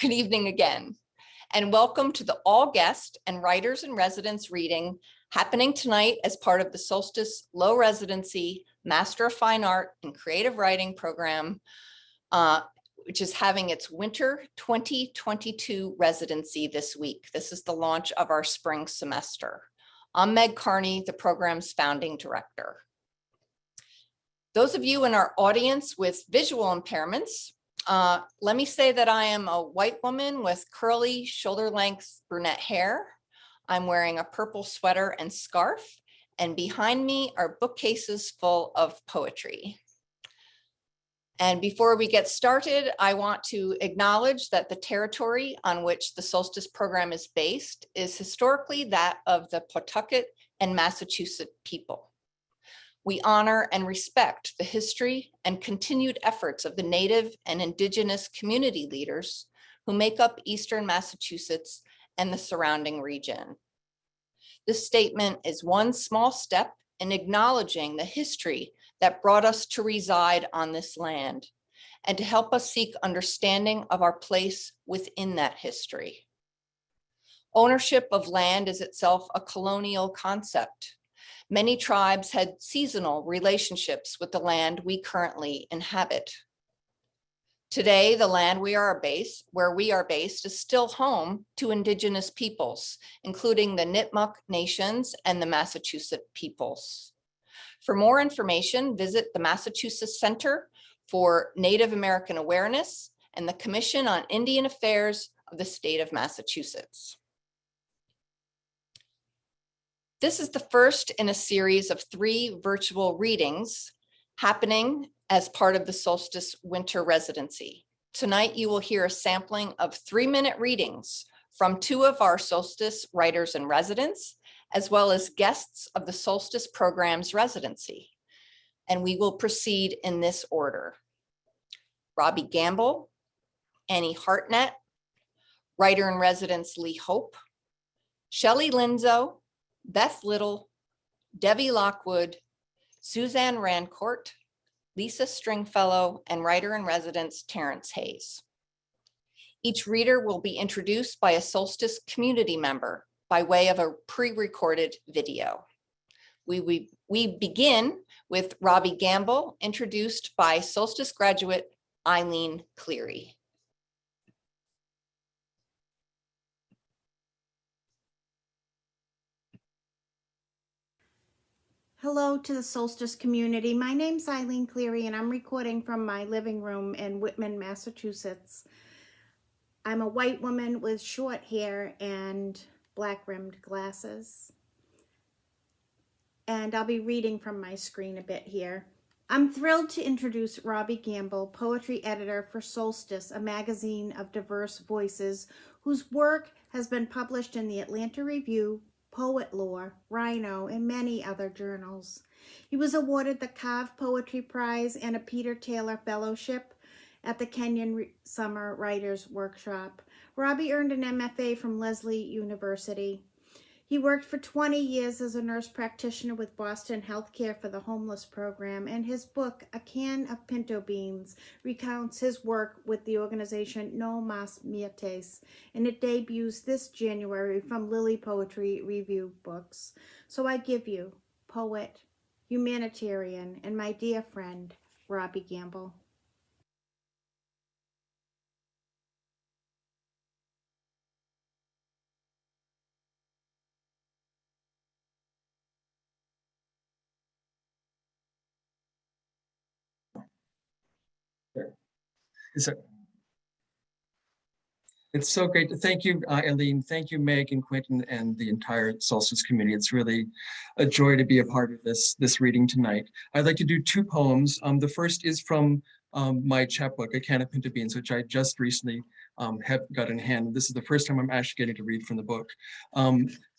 Good evening again, and welcome to the all guest and writers in residence reading happening tonight as part of the Solstice Low Residency Master of Fine Art and Creative Writing program, which is having its winter 2022 residency this week. This is the launch of our spring semester. I'm Meg Carney, the program's founding director. Those of you in our audience with visual impairments, let me say that I am a white woman with curly shoulder-length brunette hair. I'm wearing a purple sweater and scarf, and behind me are bookcases full of poetry. And before we get started, I want to acknowledge that the territory on which the Solstice program is based is historically that of the Pawtucket and Massachusetts people. We honor and respect the history and continued efforts of the Native and Indigenous community leaders who make up Eastern Massachusetts and the surrounding region. This statement is one small step in acknowledging the history that brought us to reside on this land and to help us seek understanding of our place within that history. Ownership of land is itself a colonial concept. Many tribes had seasonal relationships with the land we currently inhabit. Today, the land where we are based is still home to Indigenous peoples, including the Nipmuc Nations and the Massachusetts peoples. For more information, visit the Massachusetts Center for Native American Awareness and the Commission on Indian Affairs of the state of Massachusetts. This is the first in a series of 3 virtual readings happening as part of the Solstice Winter Residency. Tonight, you will hear a sampling of 3-minute readings from 2 of our Solstice writers in residence, as well as guests of the Solstice program's residency. And we will proceed in this order. Robbie Gamble, Annie Hartnett, writer in residence Lee Hope, Shelley Linso, Beth Little, Devi Lockwood, Suzanne Rancourt, Lisa Stringfellow, and writer in residence Terrance Hayes. Each reader will be introduced by a Solstice community member by way of a pre-recorded video. We begin with Robbie Gamble, introduced by Solstice graduate Eileen Cleary. Hello to the Solstice community. My name's Eileen Cleary and I'm recording from my living room in Whitman, Massachusetts. I'm a white woman with short hair and black rimmed glasses. And I'll be reading from my screen a bit here. I'm thrilled to introduce Robbie Gamble, poetry editor for Solstice, a magazine of diverse voices whose work has been published in the Atlanta Review, Poet Lore, Rhino, and many other journals. He was awarded the Carve Poetry Prize and a Peter Taylor Fellowship at the Kenyon Summer Writers Workshop. Robbie earned an MFA from Lesley University. He worked for 20 years as a nurse practitioner with Boston Healthcare for the Homeless Program, and his book, A Can of Pinto Beans, recounts his work with the organization No Mas Mietes, and it debuts this January from Lily Poetry Review Books. So I give you, poet, humanitarian, and my dear friend, Robbie Gamble. It's so great to thank you, Eileen. Thank you, Meg and Quentin and the entire Solstice community. It's really a joy to be a part of this reading tonight. I'd like to do 2 poems. The first is from my chapbook, A Can of Pinto Beans, which I just recently have got in hand. This is the first time I'm actually getting to read from the book.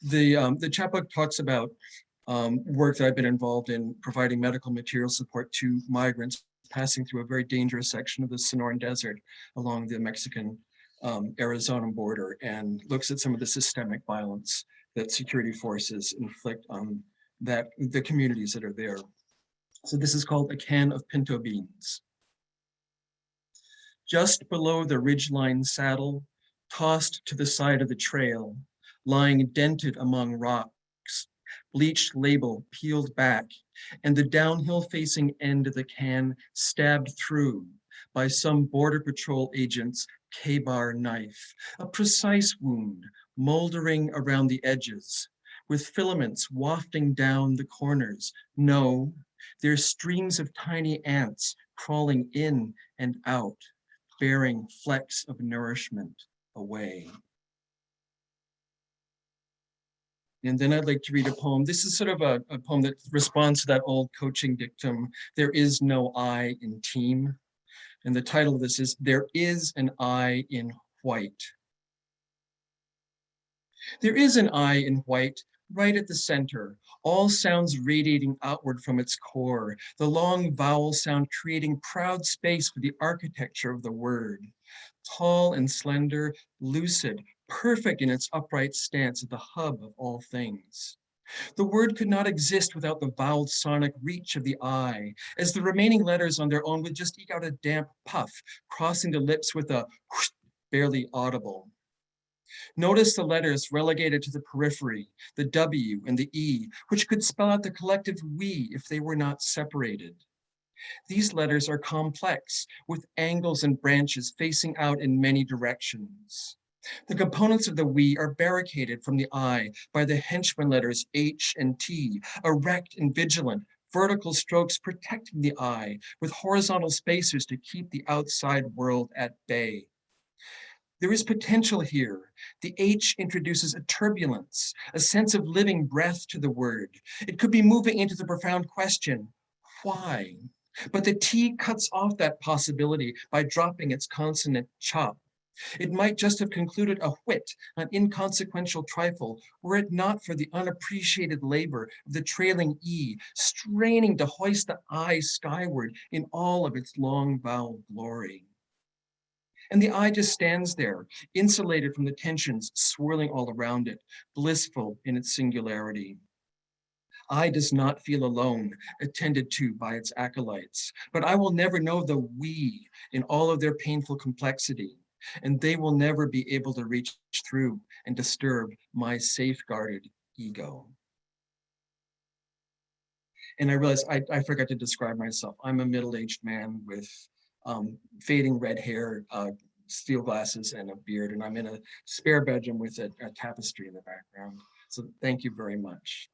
The chapbook talks about work that I've been involved in providing medical material support to migrants passing through a very dangerous section of the Sonoran Desert along the Mexican Arizona border, and looks at some of the systemic violence that security forces inflict on the communities that are there. So this is called A Can of Pinto Beans. just below the ridgeline saddle, tossed to the side of the trail, lying dented among rocks, bleached label peeled back, and the downhill-facing end of the can stabbed through by some Border Patrol agent's K-bar knife, a precise wound moldering around the edges, with filaments wafting down the corners. No, they're streams of tiny ants crawling in and out, bearing flecks of nourishment away. And then I'd like to read a poem. This is sort of a poem that responds to that old coaching dictum, there is no I in team. And the title of this is, There is an I in White. There is an I in white, right at the center, all sounds radiating outward from its core, the long vowel sound creating proud space for the architecture of the word. Tall and slender, lucid, perfect in its upright stance at the hub of all things. The word could not exist without the voweled sonic reach of the I, as the remaining letters on their own would just eke out a damp puff, crossing the lips with a whoosh, barely audible. Notice the letters relegated to the periphery, the W and the E, which could spell out the collective we if they were not separated. These letters are complex, with angles and branches facing out in many directions. The components of the we are barricaded from the I by the henchman letters H and T, erect and vigilant, vertical strokes protecting the I, with horizontal spacers to keep the outside world at bay. There is potential here. The H introduces a turbulence, a sense of living breath to the word. It could be moving into the profound question, why? But the T cuts off that possibility by dropping its consonant chop. It might just have concluded a whit, an inconsequential trifle, were it not for the unappreciated labor of the trailing E, straining to hoist the I skyward in all of its long vowel glory. And the I just stands there, insulated from the tensions swirling all around it, blissful in its singularity. I does not feel alone, attended to by its acolytes, but I will never know the we in all of their painful complexity, and they will never be able to reach through and disturb my safeguarded ego. And I realized I forgot to describe myself. I'm a middle-aged man with fading red hair, steel glasses, and a beard, and I'm in a spare bedroom with a tapestry in the background. So thank you very much.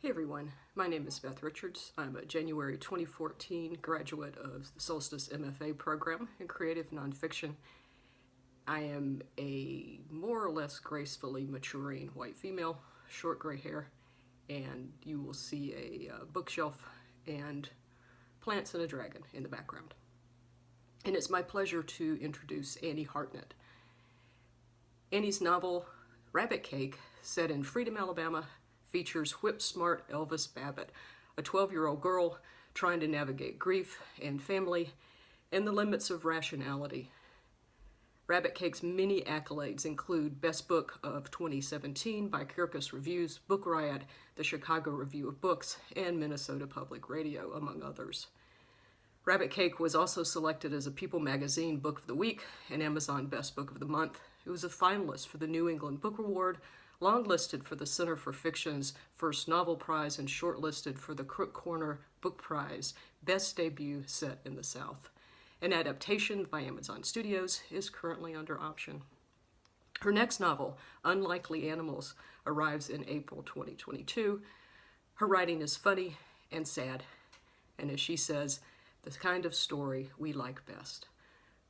Hey everyone, my name is Beth Richards. I'm a January 2014 graduate of the Solstice MFA program in creative nonfiction. I am a more or less gracefully maturing white female, short gray hair, and you will see a bookshelf and plants and a dragon in the background. And it's my pleasure to introduce Annie Hartnett. Annie's novel, Rabbit Cake, set in Freedom, Alabama, features whip-smart Elvis Babbitt, a 12-year-old girl trying to navigate grief and family and the limits of rationality. Rabbit Cake's many accolades include Best Book of 2017 by Kirkus Reviews, Book Riot, the Chicago Review of Books, and Minnesota Public Radio, among others. Rabbit Cake was also selected as a People Magazine Book of the Week and Amazon Best Book of the Month. It was a finalist for the New England Book Award, longlisted for the Center for Fiction's First Novel Prize, and shortlisted for the Crook Corner Book Prize, Best Debut Set in the South. An adaptation by Amazon Studios is currently under option. Her next novel, Unlikely Animals, arrives in April 2022. Her writing is funny and sad, and as she says, the kind of story we like best.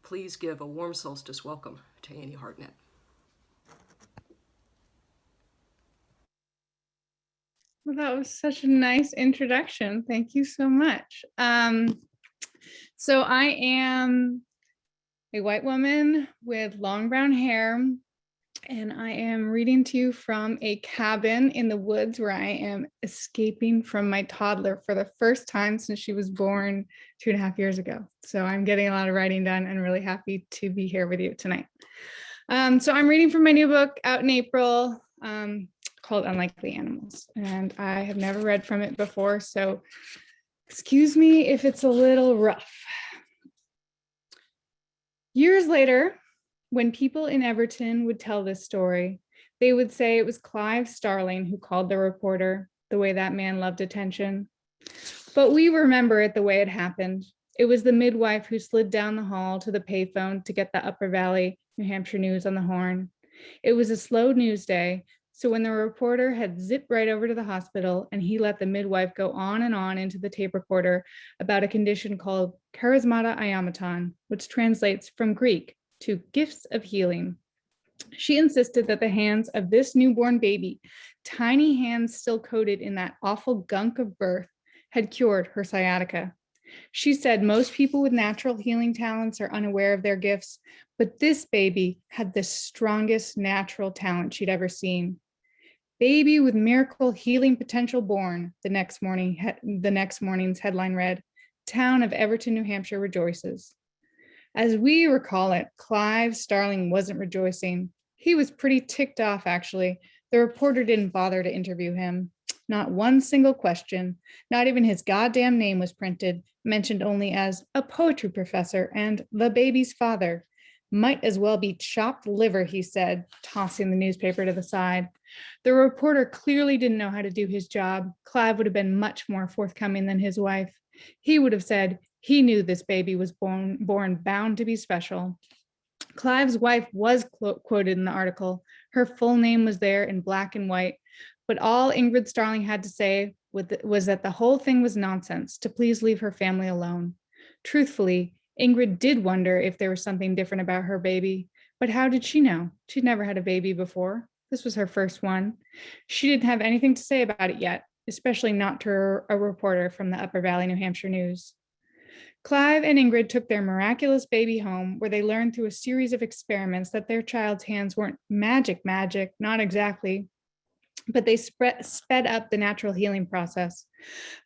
Please give a warm solstice welcome to Annie Hartnett. Well, that was such a nice introduction. Thank you so much. So I am a white woman with long brown hair, and I am reading to you from a cabin in the woods where I am escaping from my toddler for the first time since she was born 2.5 years ago. So I'm getting a lot of writing done and really happy to be here with you tonight. So I'm reading from my new book out in April called Unlikely Animals, and I have never read from it before, so excuse me if it's a little rough. Years later, when people in Everton would tell this story, they would say it was Clive Starling who called the reporter, the way that man loved attention. But we remember it the way it happened. It was the midwife who slid down the hall to the payphone to get the Upper Valley, New Hampshire news on the horn. It was a slow news day, so when the reporter had zipped right over to the hospital and he let the midwife go on and on into the tape recorder about a condition called charismata iamaton, which translates from Greek to gifts of healing. She insisted that the hands of this newborn baby, tiny hands still coated in that awful gunk of birth, had cured her sciatica. She said most people with natural healing talents are unaware of their gifts, but this baby had the strongest natural talent she'd ever seen. Baby with miracle healing potential born, the next morning's headline read, Town of Everton, New Hampshire rejoices. As we recall it, Clive Starling wasn't rejoicing. He was pretty ticked off, actually. The reporter didn't bother to interview him. Not one single question, not even his goddamn name was printed, mentioned only as a poetry professor and the baby's father. Might as well be chopped liver, he said, tossing the newspaper to the side. The reporter clearly didn't know how to do his job. Clive would have been much more forthcoming than his wife. He would have said he knew this baby was born bound to be special. Clive's wife was quoted in the article. Her full name was there in black and white, but all Ingrid Starling had to say was that the whole thing was nonsense, to please leave her family alone. Truthfully, Ingrid did wonder if there was something different about her baby, but how did she know? She'd never had a baby before. This was her first one. She didn't have anything to say about it yet, especially not to a reporter from the Upper Valley, New Hampshire news. Clive and Ingrid took their miraculous baby home, where they learned through a series of experiments that their child's hands weren't magic, not exactly, but they sped up the natural healing process.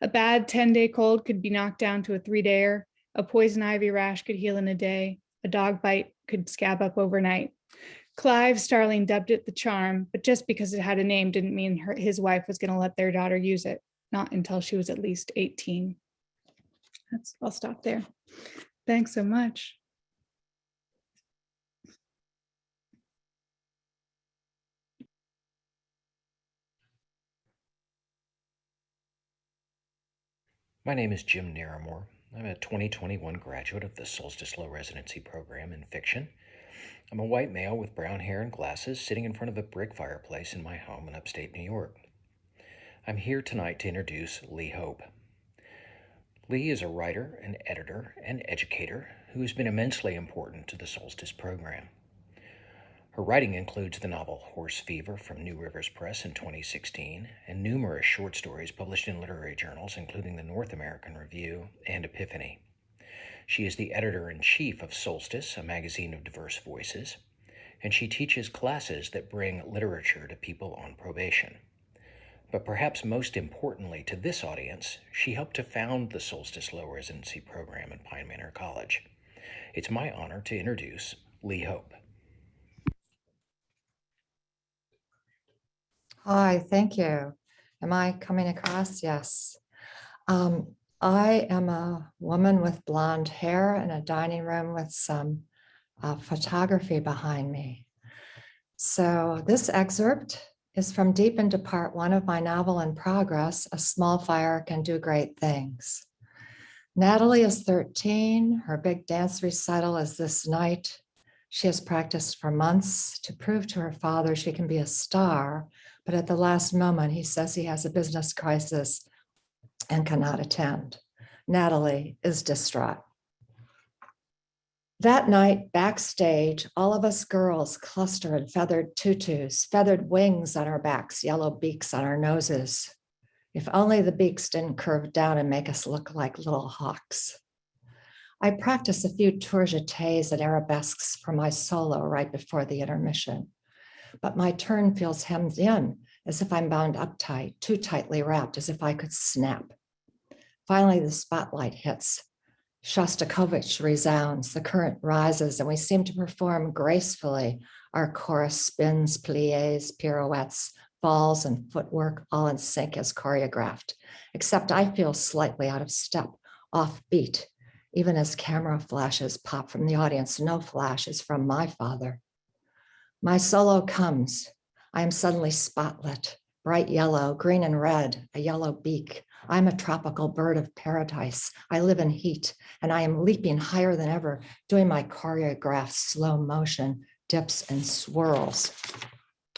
A bad 10-day cold could be knocked down to a 3-dayer. A poison ivy rash could heal in a day. A dog bite could scab up overnight. Clive Starling dubbed it the charm, but just because it had a name didn't mean his wife was going to let their daughter use it, not until she was at least 18. I'll stop there. Thanks so much. My name is Jim Naramore. I'm a 2021 graduate of the Solstice Low Residency program in fiction. I'm a white male with brown hair and glasses sitting in front of a brick fireplace in my home in upstate New York. I'm here tonight to introduce Lee Hope. Lee is a writer, an editor, and educator who has been immensely important to the Solstice program. Her writing includes the novel Horse Fever from New Rivers Press in 2016 and numerous short stories published in literary journals, including the North American Review and Epiphany. She is the editor-in-chief of Solstice, a magazine of diverse voices, and she teaches classes that bring literature to people on probation. But perhaps most importantly to this audience, she helped to found the Solstice Low Residency program at Pine Manor College. It's my honor to introduce Lee Hope. Hi, thank you. Am I coming across? Yes. I am a woman with blonde hair in a dining room with some photography behind me. So this excerpt is from deep into part 1 of my novel in progress, A Small Fire Can Do Great Things. Natalie is 13. Her big dance recital is this night. She has practiced for months to prove to her father she can be a star, but at the last moment, he says he has a business crisis and cannot attend. Natalie is distraught. That night, backstage, all of us girls cluster in feathered tutus, feathered wings on our backs, yellow beaks on our noses. If only the beaks didn't curve down and make us look like little hawks. I practice a few tour jetés and arabesques for my solo right before the intermission, but my turn feels hemmed in, as if I'm bound up tight, too tightly wrapped, as if I could snap. Finally, the spotlight hits. Shostakovich resounds, the current rises, and we seem to perform gracefully. Our chorus spins, plies, pirouettes, falls, and footwork all in sync as choreographed, except I feel slightly out of step, off beat, even as camera flashes pop from the audience. No flashes from my father. My solo comes. I am suddenly spotlit, bright yellow, green and red, a yellow beak. I'm a tropical bird of paradise. I live in heat, and I am leaping higher than ever, doing my choreographed slow motion, dips and swirls.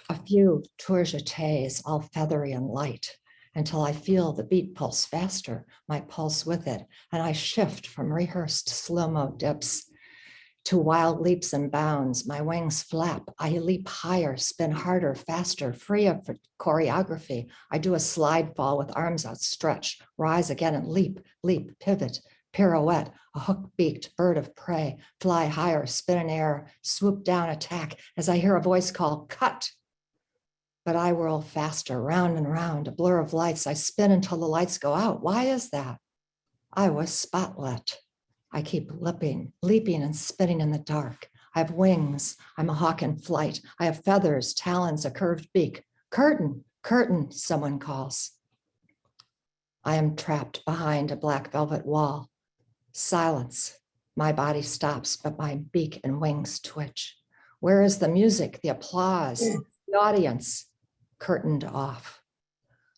A few tour jetés, all feathery and light, until I feel the beat pulse faster, my pulse with it, and I shift from rehearsed slow-mo dips to wild leaps and bounds. My wings flap. I leap higher, spin harder, faster, free of choreography. I do a slide fall with arms outstretched, rise again and leap, leap, pivot, pirouette, a hook-beaked bird of prey, fly higher, spin in air, swoop down, attack, as I hear a voice call, cut. But I whirl faster, round and round, a blur of lights. I spin until the lights go out. Why is that? I was spotlit. I keep leaping and spinning in the dark. I have wings. I'm a hawk in flight. I have feathers, talons, a curved beak. Curtain, curtain, someone calls. I am trapped behind a black velvet wall. Silence. My body stops, but my beak and wings twitch. Where is the music, the applause, the audience? Curtained off.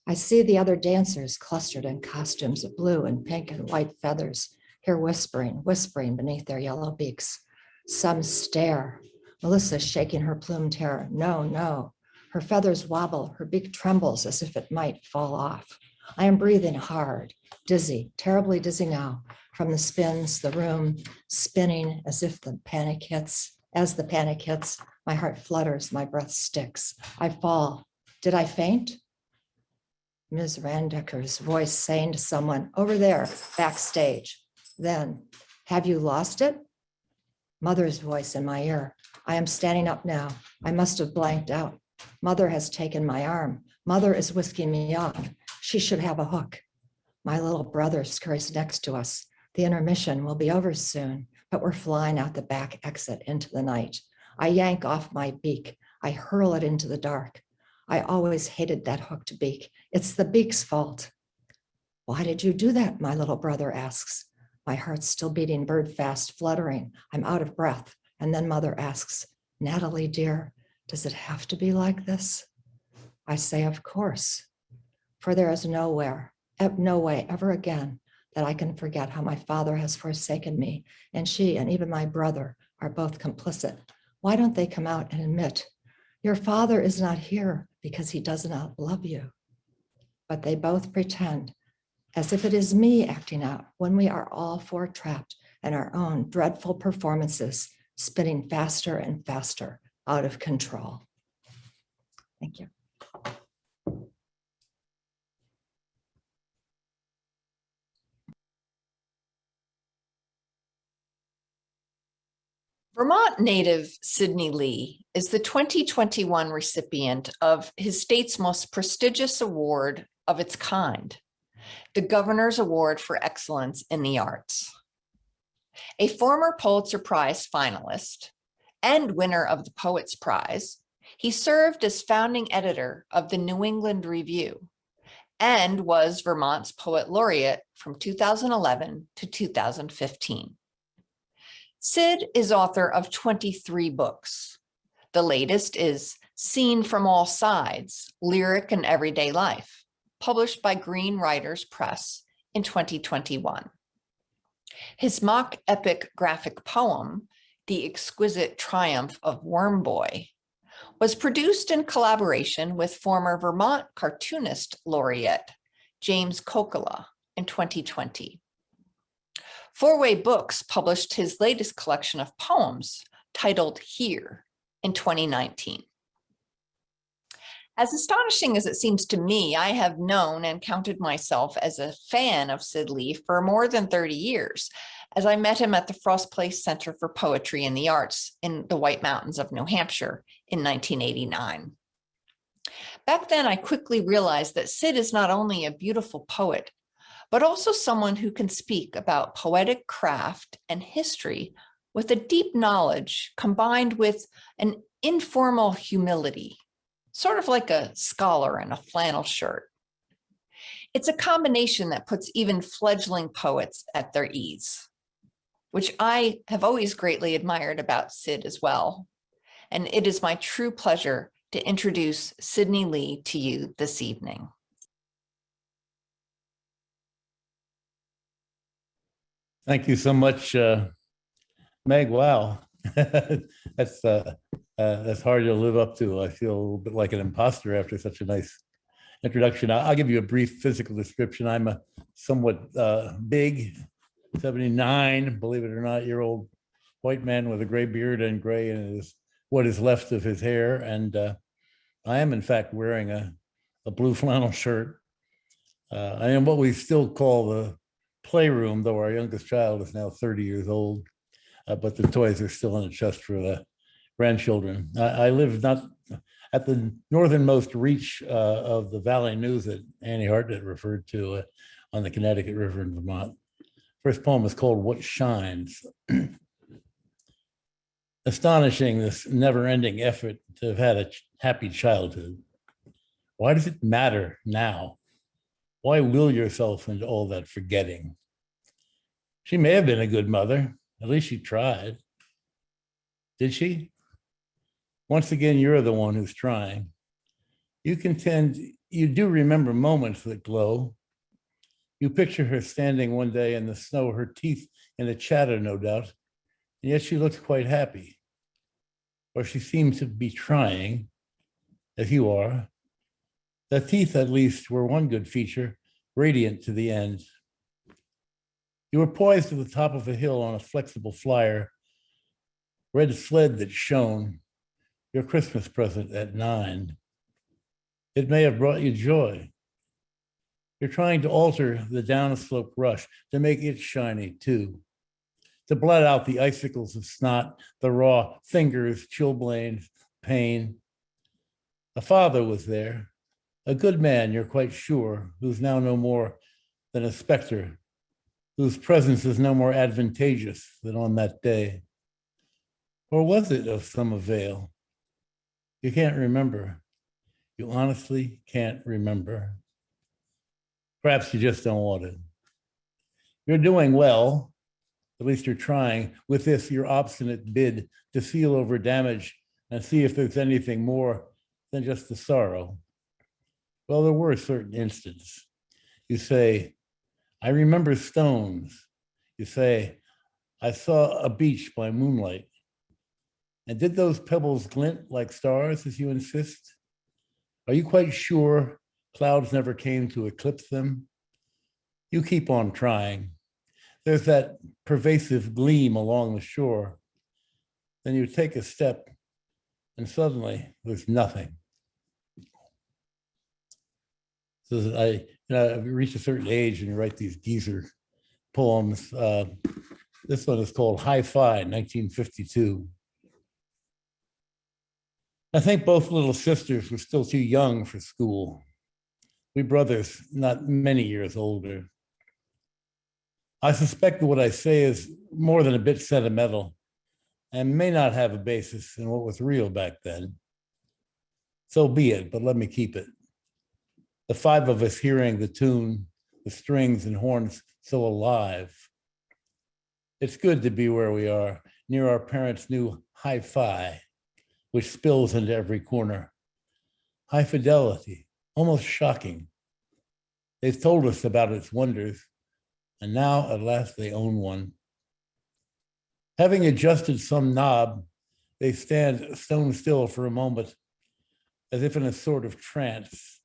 I see the other dancers clustered in costumes of blue and pink and white feathers, hear whispering beneath their yellow beaks. Some stare. Melissa shaking her plumed hair. No, no. Her feathers wobble, her beak trembles as if it might fall off. I am breathing hard, dizzy, terribly dizzy now. From the spins, the room spinning as if the panic hits. As the panic hits, my heart flutters, my breath sticks. I fall. Did I faint? Ms. Randecker's voice saying to someone over there, backstage. Then, have you lost it? Mother's voice in my ear. I am standing up now. I must have blanked out. Mother has taken my arm. Mother is whisking me off. She should have a hook. My little brother scurries next to us. The intermission will be over soon, but we're flying out the back exit into the night. I yank off my beak. I hurl it into the dark. I always hated that hooked beak. It's the beak's fault. Why did you do that? My little brother asks. My heart's still beating bird fast, fluttering. I'm out of breath. And then mother asks, Natalie, dear, does it have to be like this? I say, of course, for there is no way ever again that I can forget how my father has forsaken me, and she and even my brother are both complicit. Why don't they come out and admit, your father is not here because he does not love you? But they both pretend as if it is me acting out when we are all four trapped in our own dreadful performances, spinning faster and faster, out of control. Thank you. Vermont native Sidney Lee is the 2021 recipient of his state's most prestigious award of its kind, the Governor's Award for Excellence in the Arts. A former Pulitzer Prize finalist and winner of the Poets Prize, he served as founding editor of the New England Review and was Vermont's Poet Laureate from 2011 to 2015. Sid is author of 23 books. The latest is Seen from All Sides, Lyric and Everyday Life, published by Green Writers Press in 2021. His mock epic graphic poem, The Exquisite Triumph of Worm Boy, was produced in collaboration with former Vermont cartoonist laureate James Kokela in 2020. Four-Way Books published his latest collection of poems titled Here in 2019. As astonishing as it seems to me, I have known and counted myself as a fan of Sid Lee for more than 30 years, as I met him at the Frost Place Center for Poetry and the Arts in the White Mountains of New Hampshire in 1989. Back then, I quickly realized that Sid is not only a beautiful poet, but also someone who can speak about poetic craft and history with a deep knowledge combined with an informal humility, sort of like a scholar in a flannel shirt. It's a combination that puts even fledgling poets at their ease, which I have always greatly admired about Sid as well. And it is my true pleasure to introduce Sydney Lee to you this evening. Thank you so much, Meg. Wow, that's hard to live up to. I feel a little bit like an imposter after such a nice introduction. I'll give you a brief physical description. I'm a somewhat big, 79, believe it or not, year old white man with a gray beard and gray in what is left of his hair. And I am, in fact, wearing a blue flannel shirt. I am what we still call the playroom, though our youngest child is now 30 years old, but the toys are still in the chest for the grandchildren. I live not at the northernmost reach of the Valley News that Annie Hartnett referred to on the Connecticut River in Vermont. First poem is called What Shines. Astonishing, this never-ending effort to have had a happy childhood. Why does it matter now? Why will yourself into all that forgetting? She may have been a good mother. At least she tried. Did she? Once again, you're the one who's trying. You contend you do remember moments that glow. You picture her standing one day in the snow, her teeth in a chatter, no doubt, and yet she looks quite happy. Or she seems to be trying, as you are. The teeth, at least, were one good feature, radiant to the end. You were poised at the top of a hill on a flexible flyer, red sled that shone, your Christmas present at 9. It may have brought you joy. You're trying to alter the downslope rush to make it shiny too, to blot out the icicles of snot, the raw fingers, chilblains, pain. A father was there, a good man, you're quite sure, who's now no more than a specter, whose presence is no more advantageous than on that day. Or was it of some avail? You can't remember. You honestly can't remember. Perhaps you just don't want to. You're doing well, at least you're trying, with this, your obstinate bid to seal over damage and see if there's anything more than just the sorrow. Well, there were certain instances. You say, I remember stones. You say, I saw a beach by moonlight. And did those pebbles glint like stars, as you insist? Are you quite sure clouds never came to eclipse them? You keep on trying. There's that pervasive gleam along the shore. Then you take a step, and suddenly there's nothing. So I've reached a certain age and you write these geezer poems. This one is called Hi-Fi, 1952. I think both little sisters were still too young for school. We brothers, not many years older. I suspect that what I say is more than a bit sentimental and may not have a basis in what was real back then. So be it, but let me keep it. The 5 of us hearing the tune, the strings and horns so alive. It's good to be where we are, near our parents' new hi-fi, which spills into every corner. High fidelity, almost shocking. They've told us about its wonders, and now at last they own one. Having adjusted some knob, they stand stone still for a moment, as if in a sort of trance.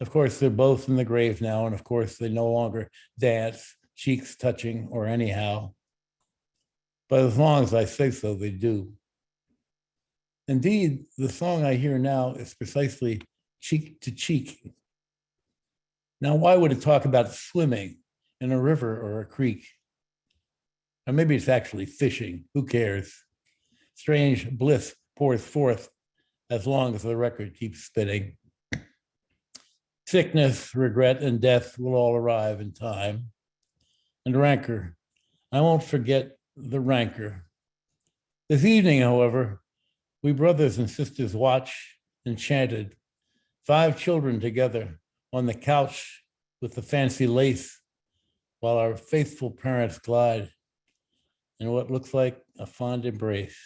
Of course, they're both in the grave now, and of course, they no longer dance, cheeks touching or anyhow. But as long as I say so, they do. Indeed, the song I hear now is precisely cheek to cheek. Now, why would it talk about swimming in a river or a creek? Or maybe it's actually fishing, who cares? Strange bliss pours forth as long as the record keeps spinning. Sickness, regret, and death will all arrive in time. And rancor, I won't forget the rancor. This evening, however, we brothers and sisters watch enchanted, 5 children together on the couch with the fancy lace, while our faithful parents glide in what looks like a fond embrace.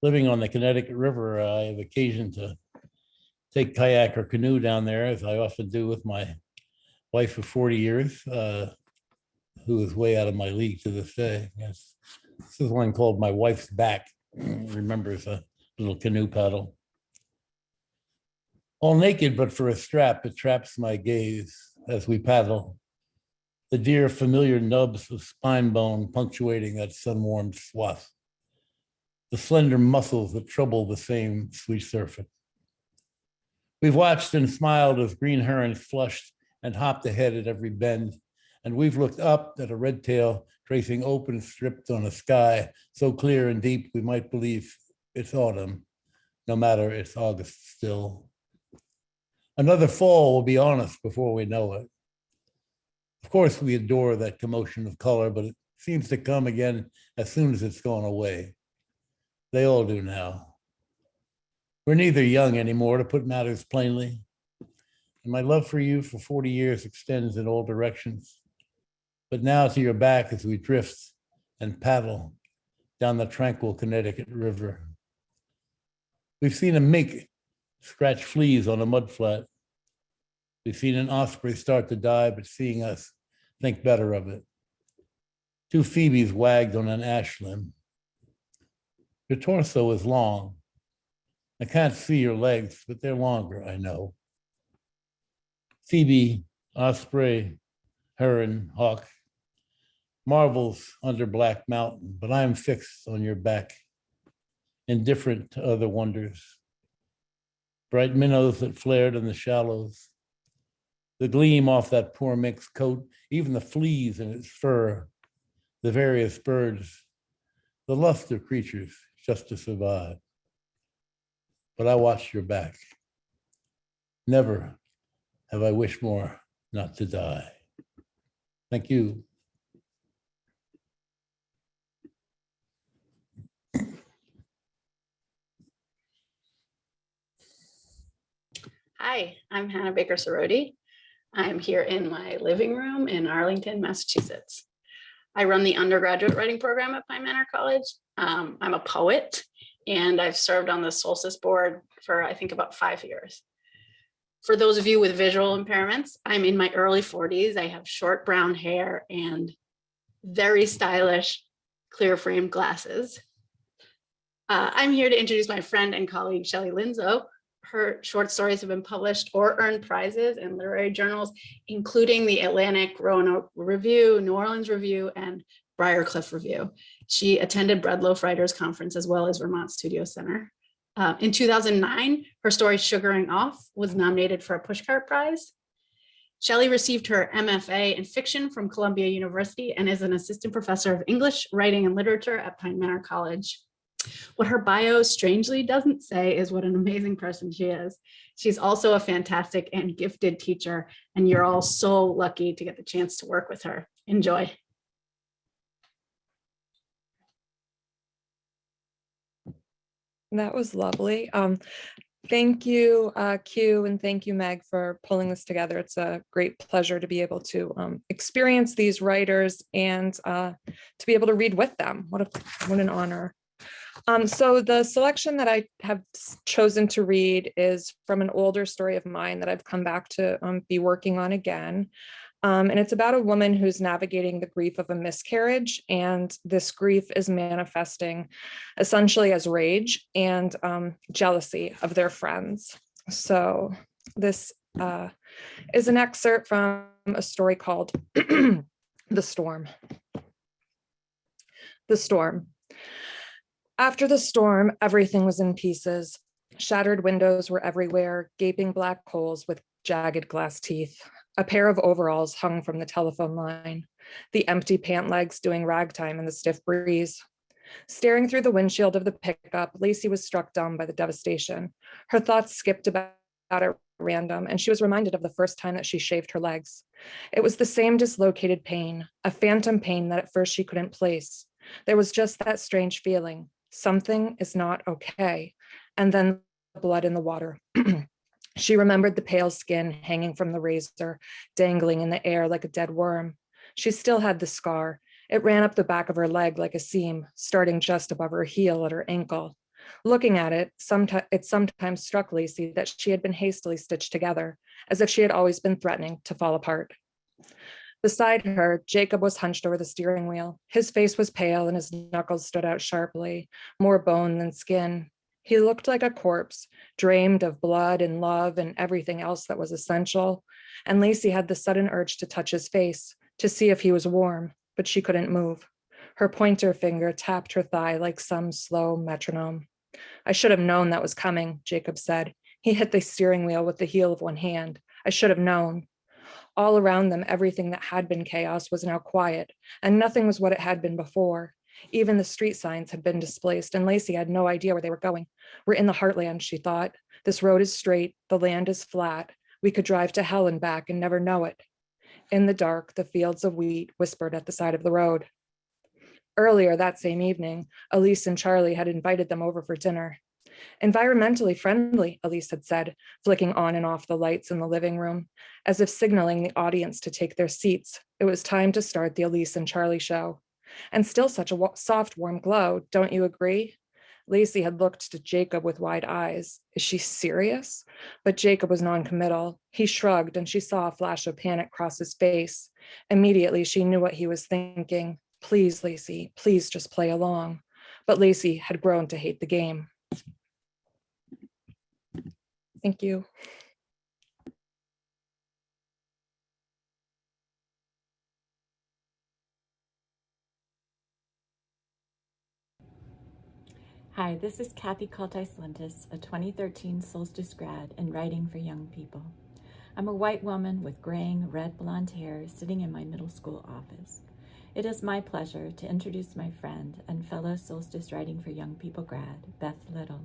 Living on the Connecticut River, I have occasion to take kayak or canoe down there, as I often do with my wife of 40 years, who is way out of my league to this day. Yes. This is one called My Wife's Back. Remembers a little canoe paddle. All naked, but for a strap, it traps my gaze as we paddle. The dear familiar nubs of spine bone punctuating that sun-warmed swath. The slender muscles that trouble the same sweet surface. We've watched and smiled as green herons flushed and hopped ahead at every bend. And we've looked up at a red tail tracing open strips on a sky so clear and deep we might believe it's autumn, no matter it's August still. Another fall will be on us before we know it. Of course, we adore that commotion of color, but it seems to come again as soon as it's gone away. They all do now. We're neither young anymore, to put matters plainly. And my love for you for 40 years extends in all directions. But now to your back as we drift and paddle down the tranquil Connecticut River. We've seen a mink scratch fleas on a mudflat. We've seen an osprey start to die, but seeing us think better of it. 2 phoebes wagged on an ash limb. Your torso is long. I can't see your legs, but they're longer, I know. Phoebe, osprey, heron, hawk, marvels under Black Mountain, but I am fixed on your back, indifferent to other wonders. Bright minnows that flared in the shallows, the gleam off that poor mink's coat, even the fleas in its fur, the various birds, the lust of creatures just to survive. But I watched your back. Never have I wished more not to die. Thank you. Hi, I'm Hannah Baker Soroti. I'm here in my living room in Arlington, Massachusetts. I run the undergraduate writing program at Pine Manor College. I'm a poet, and I've served on the Solstice board for, I think, about 5 years. For those of you with visual impairments, I'm in my early 40s. I have short brown hair and very stylish clear frame glasses. I'm here to introduce my friend and colleague, Shelley Linso. Her short stories have been published or earned prizes in literary journals, including the Atlantic Roanoke Review, New Orleans Review, and Briarcliff Review. She attended Breadloaf Writers Conference as well as Vermont Studio Center. In 2009, her story Sugaring Off was nominated for a Pushcart Prize. Shelley received her MFA in fiction from Columbia University and is an assistant professor of English, writing, and literature at Pine Manor College. What her bio strangely doesn't say is what an amazing person she is. She's also a fantastic and gifted teacher, and you're all so lucky to get the chance to work with her. Enjoy. That was lovely. Thank you, Q, and thank you, Meg, for pulling this together. It's a great pleasure to be able to experience these writers and to be able to read with them. What an honor. So the selection that I have chosen to read is from an older story of mine that I've come back to be working on again. And it's about a woman who's navigating the grief of a miscarriage, and this grief is manifesting essentially as rage and jealousy of their friends. So this is an excerpt from a story called The Storm. The Storm. After the storm, everything was in pieces. Shattered windows were everywhere, gaping black holes with jagged glass teeth. A pair of overalls hung from the telephone line, the empty pant legs doing ragtime in the stiff breeze. Staring through the windshield of the pickup, Lacey was struck dumb by the devastation. Her thoughts skipped about at random, and she was reminded of the first time that she shaved her legs. It was the same dislocated pain, a phantom pain that at first she couldn't place. There was just that strange feeling, something is not okay, and then blood in the water. She remembered the pale skin hanging from the razor, dangling in the air like a dead worm. She still had the scar. It ran up the back of her leg like a seam, starting just above her heel at her ankle. Looking at it, it sometimes struck Lacey that she had been hastily stitched together, as if she had always been threatening to fall apart. Beside her, Jacob was hunched over the steering wheel. His face was pale and his knuckles stood out sharply, more bone than skin. He looked like a corpse, drained of blood and love and everything else that was essential. And Lacey had the sudden urge to touch his face, to see if he was warm, but she couldn't move. Her pointer finger tapped her thigh like some slow metronome. I should have known that was coming, Jacob said. He hit the steering wheel with the heel of one hand. I should have known. All around them, everything that had been chaos was now quiet, and nothing was what it had been before. Even the street signs had been displaced, and Lacey had no idea where they were going. We're in the heartland, she thought. This road is straight, the land is flat. We could drive to hell and back and never know it. In the dark, the fields of wheat whispered at the side of the road. Earlier that same evening, Elise and Charlie had invited them over for dinner. Environmentally friendly, Elise had said, flicking on and off the lights in the living room, as if signaling the audience to take their seats. It was time to start the Elise and Charlie show. And still such a soft, warm glow, don't you agree? Lacey had looked to Jacob with wide eyes. Is she serious? But Jacob was non-committal. He shrugged, and she saw a flash of panic cross his face. Immediately, she knew what he was thinking. Please, Lacey, please just play along. But Lacey had grown to hate the game. Thank you. Hi, this is Kathy Kaltais-Lintis, a 2013 Solstice grad and writing for young people. I'm a white woman with graying red blonde hair sitting in my middle school office. It is my pleasure to introduce my friend and fellow Solstice Writing for Young People grad, Beth Little.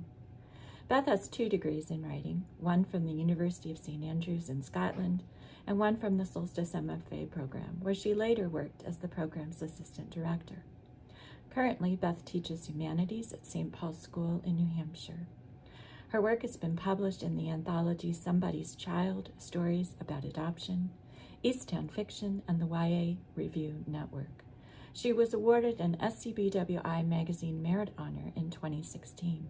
Beth has 2 degrees in writing, one from the University of St. Andrews in Scotland and one from the Solstice MFA program, where she later worked as the program's assistant director. Currently, Beth teaches humanities at St. Paul's School in New Hampshire. Her work has been published in the anthology Somebody's Child, Stories About Adoption, Easttown Fiction, and the YA Review Network. She was awarded an SCBWI Magazine Merit Honor in 2016.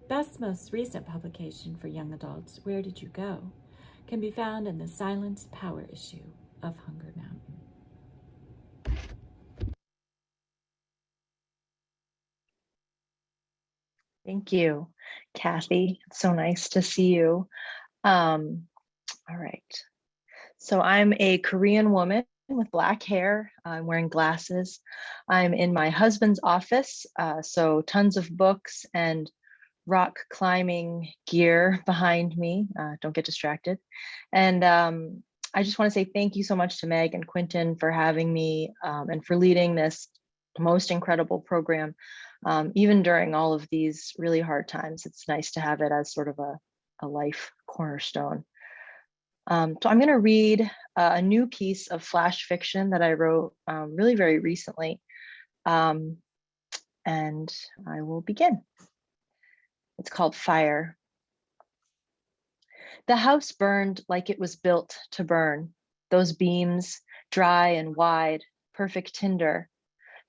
Beth's most recent publication for young adults, Where Did You Go?, can be found in the Silence Power issue of Hunger Mountain. Thank you, Kathy. It's so nice to see you. All right. So I'm a Korean woman with black hair. I'm wearing glasses. I'm in my husband's office, so tons of books and rock climbing gear behind me. Don't get distracted. And I just want to say thank you so much to Meg and Quentin for having me and for leading this most incredible program. Even during all of these really hard times, it's nice to have it as sort of a life cornerstone. So I'm going to read a new piece of flash fiction that I wrote really very recently. And I will begin. It's called Fire. The house burned like it was built to burn. Those beams, dry and wide, perfect tinder.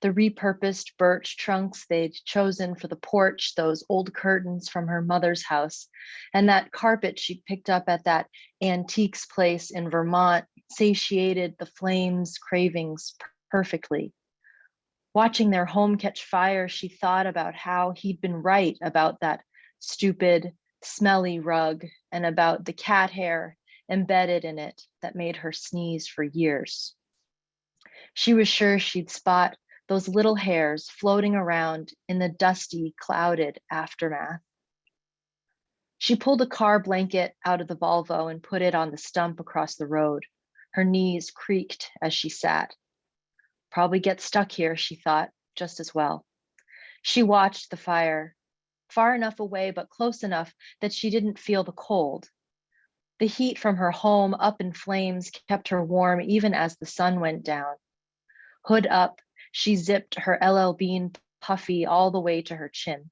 The repurposed birch trunks they'd chosen for the porch, those old curtains from her mother's house, and that carpet she'd picked up at that antiques place in Vermont satiated the flames' cravings perfectly. Watching their home catch fire, she thought about how he'd been right about that stupid, smelly rug and about the cat hair embedded in it that made her sneeze for years. She was sure she'd spot those little hairs floating around in the dusty, clouded aftermath. She pulled a car blanket out of the Volvo and put it on the stump across the road. Her knees creaked as she sat. Probably get stuck here, she thought, just as well. She watched the fire, far enough away but close enough that she didn't feel the cold. The heat from her home up in flames kept her warm even as the sun went down. Hood up, she zipped her LL Bean puffy all the way to her chin.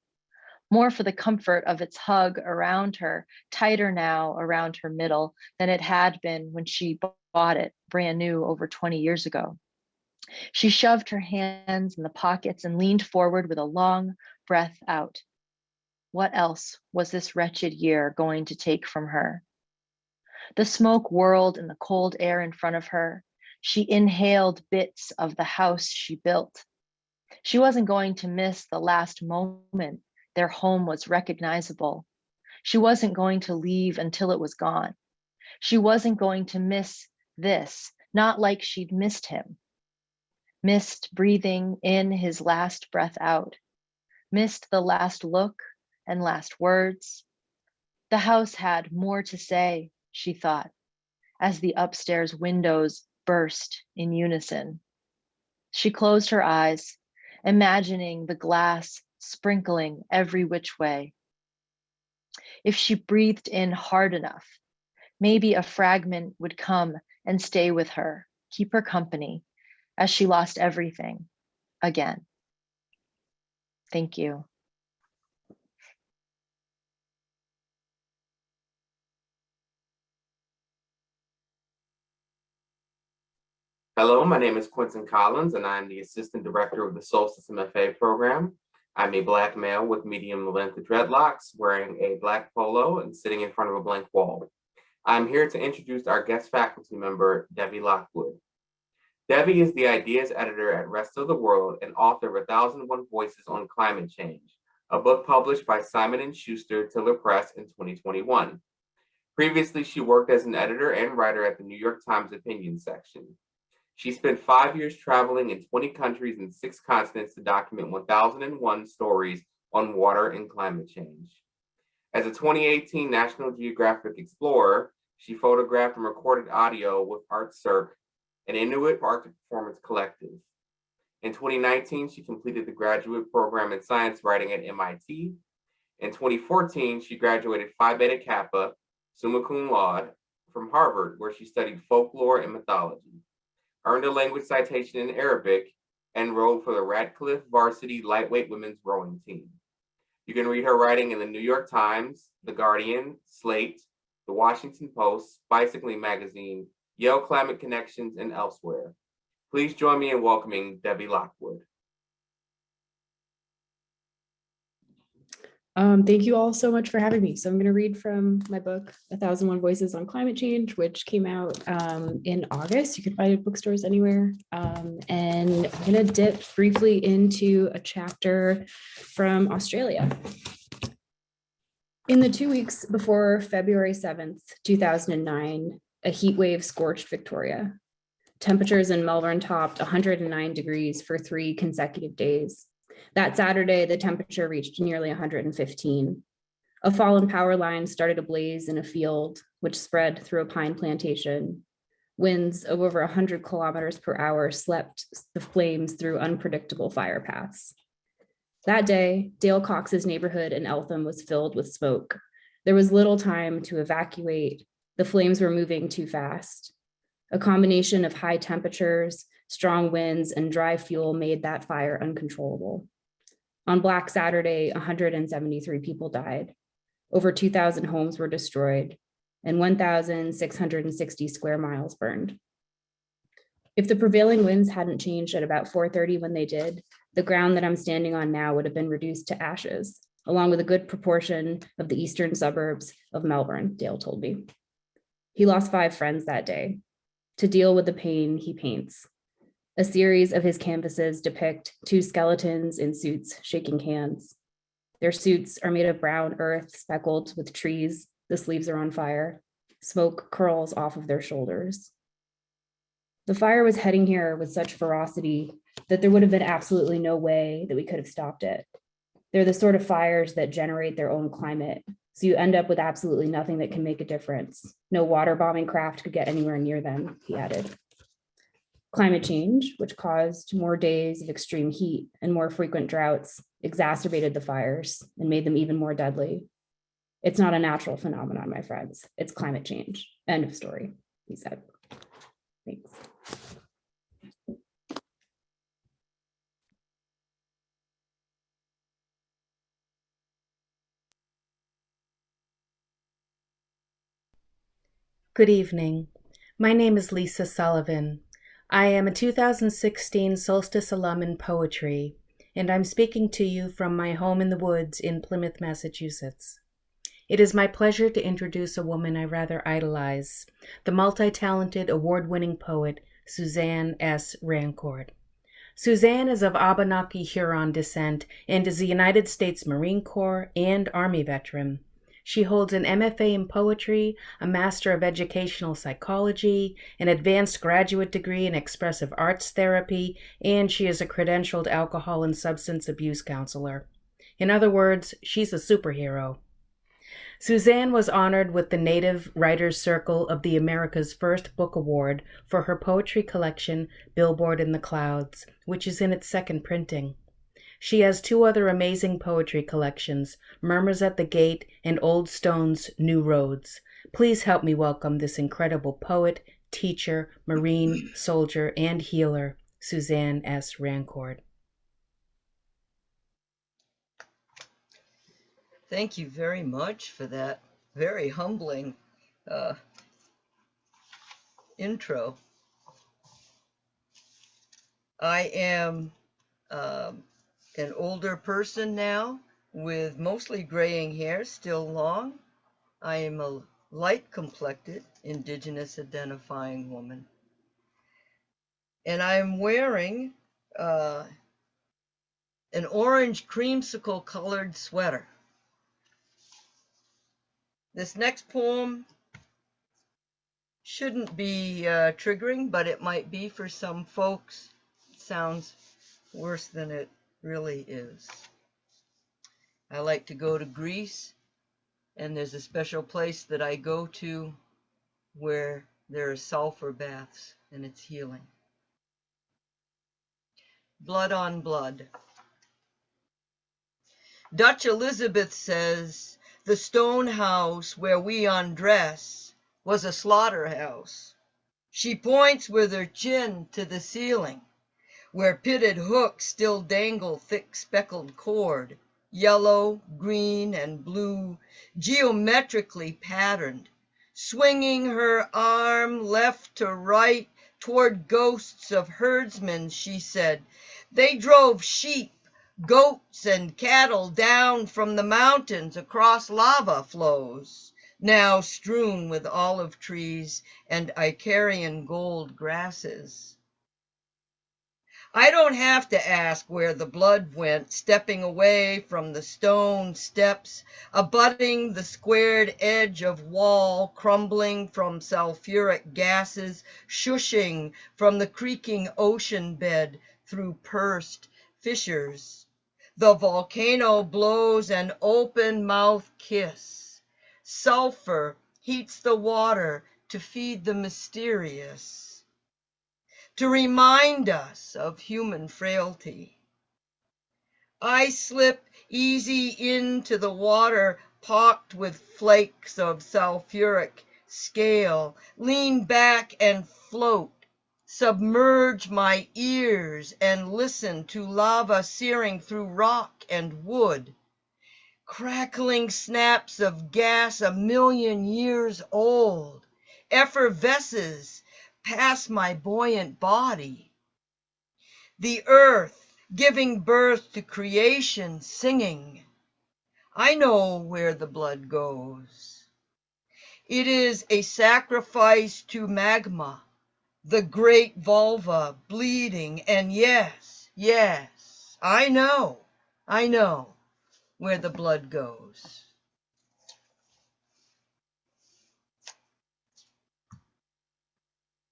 More for the comfort of its hug around her, tighter now around her middle than it had been when she bought it brand new over 20 years ago. She shoved her hands in the pockets and leaned forward with a long breath out. What else was this wretched year going to take from her? The smoke whirled in the cold air in front of her. She inhaled bits of the house she built. She wasn't going to miss the last moment their home was recognizable. She wasn't going to leave until it was gone. She wasn't going to miss this, not like she'd missed him. Missed breathing in his last breath out. Missed the last look and last words. The house had more to say, she thought, as the upstairs windows burst in unison. She closed her eyes, imagining the glass sprinkling every which way. If she breathed in hard enough, maybe a fragment would come and stay with her, keep her company, as she lost everything again. Thank you. Hello, my name is Quentin Collins, and I'm the Assistant Director of the Solstice MFA program. I'm a Black male with medium-length dreadlocks, wearing a black polo and sitting in front of a blank wall. I'm here to introduce our guest faculty member, Devi Lockwood. Devi is the Ideas Editor at Rest of the World and author of 1001 Voices on Climate Change, a book published by Simon & Schuster Tiller Press in 2021. Previously, she worked as an editor and writer at the New York Times opinion section. She spent 5 years traveling in 20 countries and 6 continents to document 1001 stories on water and climate change. As a 2018 National Geographic Explorer, she photographed and recorded audio with Art Cirque, an Inuit Arctic performance collective. In 2019, she completed the graduate program in science writing at MIT. In 2014, she graduated Phi Beta Kappa, summa cum laude, from Harvard, where she studied folklore and mythology, earned a language citation in Arabic, and enrolled for the Radcliffe Varsity Lightweight Women's Rowing Team. You can read her writing in the New York Times, The Guardian, Slate, The Washington Post, Bicycling Magazine, Yale Climate Connections, and elsewhere. Please join me in welcoming Devi Lockwood. Thank you all so much for having me. So I'm going to read from my book, 1001 Voices on Climate Change, which came out in August. You can find it in bookstores anywhere. And I'm going to dip briefly into a chapter from Australia. In the 2 weeks before February 7th, 2009, a heat wave scorched Victoria. Temperatures in Melbourne topped 109 degrees for 3 consecutive days. That Saturday, the temperature reached nearly 115. A fallen power line started a blaze in a field, which spread through a pine plantation. Winds of over 100 kilometers per hour swept the flames through unpredictable fire paths. That day, Dale Cox's neighborhood in Eltham was filled with smoke. There was little time to evacuate. The flames were moving too fast. A combination of high temperatures, strong winds, and dry fuel made that fire uncontrollable. On Black Saturday, 173 people died. Over 2,000 homes were destroyed, and 1,660 square miles burned. If the prevailing winds hadn't changed at about 4:30 when they did, the ground that I'm standing on now would have been reduced to ashes, along with a good proportion of the eastern suburbs of Melbourne, Dale told me. He lost 5 friends that day. To deal with the pain, he paints. A series of his canvases depict 2 skeletons in suits shaking hands. Their suits are made of brown earth speckled with trees. The sleeves are on fire. Smoke curls off of their shoulders. The fire was heading here with such ferocity that there would have been absolutely no way that we could have stopped it. They're the sort of fires that generate their own climate. So you end up with absolutely nothing that can make a difference. No water bombing craft could get anywhere near them, he added. Climate change, which caused more days of extreme heat and more frequent droughts, exacerbated the fires and made them even more deadly. It's not a natural phenomenon, my friends. It's climate change. End of story, he said. Thanks. Good evening. My name is Lisa Sullivan. I am a 2016 Solstice alum in poetry, and I'm speaking to you from my home in the woods in Plymouth, Massachusetts. It is my pleasure to introduce a woman I rather idolize, the multi-talented, award-winning poet, Suzanne S. Rancourt. Suzanne is of Abenaki Huron descent and is a United States Marine Corps and Army veteran. She holds an MFA in poetry, a Master of Educational Psychology, an advanced graduate degree in expressive arts therapy, and she is a credentialed alcohol and substance abuse counselor. In other words, she's a superhero. Suzanne was honored with the Native Writers Circle of the America's First Book Award for her poetry collection, Billboard in the Clouds, which is in its second printing. She has two other amazing poetry collections, Murmurs at the Gate and Old Stones, New Roads. Please help me welcome this incredible poet, teacher, Marine, soldier, and healer, Suzanne S. Rancourt. Thank you very much for that very humbling intro. I am an older person now with mostly graying hair, still long. I am a light-complected, indigenous identifying woman. And I'm wearing an orange creamsicle colored sweater. This next poem shouldn't be triggering, but it might be for some folks. It sounds worse than it really is. I like to go to Greece, and there's a special place that I go to where there are sulfur baths, and it's healing. Blood on blood. Dutch Elizabeth says, the stone house where we undress was a slaughterhouse. She points with her chin to the ceiling, where pitted hooks still dangle thick speckled cord, yellow, green, and blue, geometrically patterned, swinging her arm left to right toward ghosts of herdsmen, she said. They drove sheep, goats, and cattle down from the mountains across lava flows, now strewn with olive trees and Icarian gold grasses. I don't have to ask where the blood went, stepping away from the stone steps, abutting the squared edge of wall, crumbling from sulfuric gases, shushing from the creaking ocean bed through pursed fissures. The volcano blows an open-mouth kiss. Sulfur heats the water to feed the mysterious, to remind us of human frailty. I slip easy into the water pocked with flakes of sulfuric scale, lean back and float, submerge my ears and listen to lava searing through rock and wood, crackling snaps of gas 1,000,000 years old, effervesces past my buoyant body. The earth giving birth to creation singing. I know where the blood goes. It is a sacrifice to magma, the great vulva bleeding, and yes, I know where the blood goes.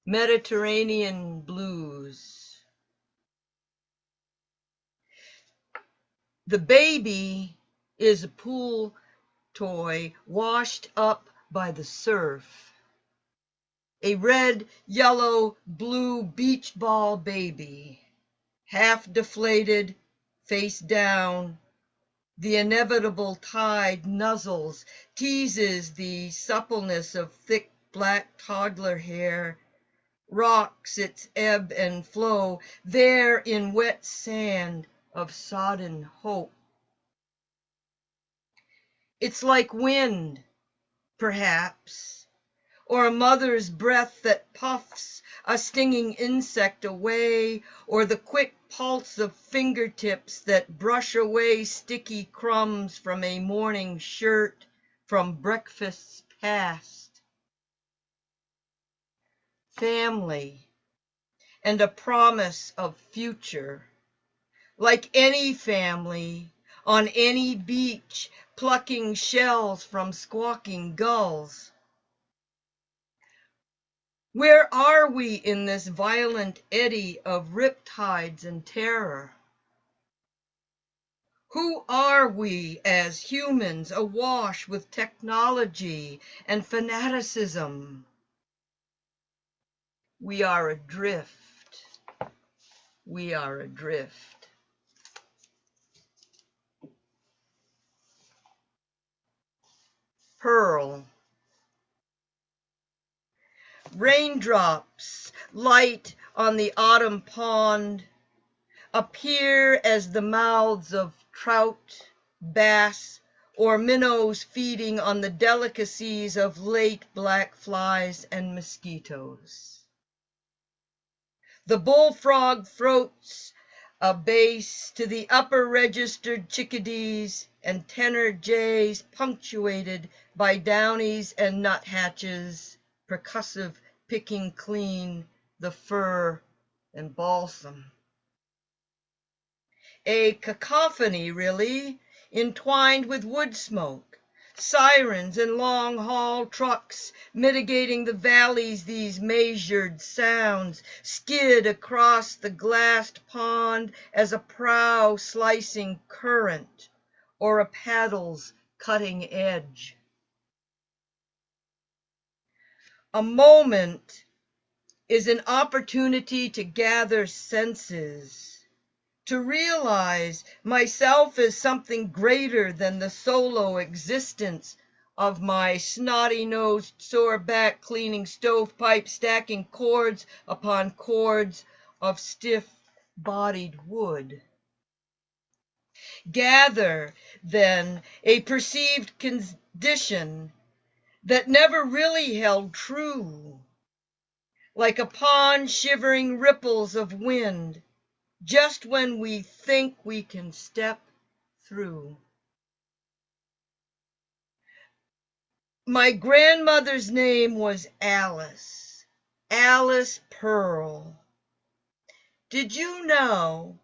Mediterranean blues. The baby is a pool toy washed up by the surf. A red, yellow, blue beach ball baby, half deflated, face down, The inevitable tide nuzzles, teases the suppleness of thick black toddler hair, rocks its ebb and flow there in wet sand of sodden hope. It's like wind, perhaps, or a mother's breath that puffs a stinging insect away, or the quick pulse of fingertips that brush away sticky crumbs from a morning shirt from breakfasts past. Family and a promise of future, like any family on any beach plucking shells from squawking gulls. Where are we in this violent eddy of riptides and terror? Who are we as humans awash with technology and fanaticism? We are adrift. We are adrift. Pearl. Raindrops light on the autumn pond appear as the mouths of trout, bass, or minnows feeding on the delicacies of late black flies and mosquitoes. The bullfrog throats a bass to the upper registered chickadees and tenor jays punctuated by downies and nuthatches, percussive picking clean the fur and balsam. A cacophony, really, entwined with wood smoke, sirens and long-haul trucks mitigating the valleys these measured sounds skid across the glassed pond as a prow slicing current or a paddle's cutting edge. A moment is an opportunity to gather senses, to realize myself as something greater than the solo existence of my snotty-nosed, sore-back cleaning stovepipe stacking cords upon cords of stiff-bodied wood. Gather, then, a perceived condition that never really held true, like a pond shivering ripples of wind, just when we think we can step through. My grandmother's name was Alice, Alice Pearl. Did you know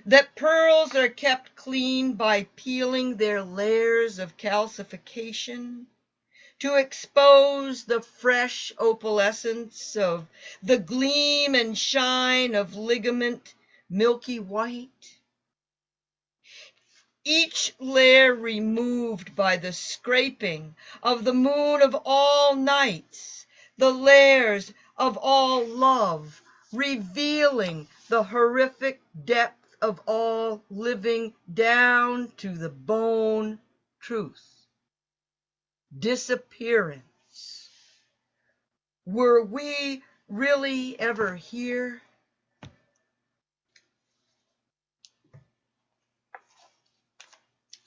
that pearls are kept clean by peeling their layers of calcification to expose the fresh opalescence of the gleam and shine of ligament milky white? Each layer removed by the scraping of the moon of all nights, the layers of all love, revealing the horrific depth of all living down to the bone truth. Disappearance. Were we really ever here?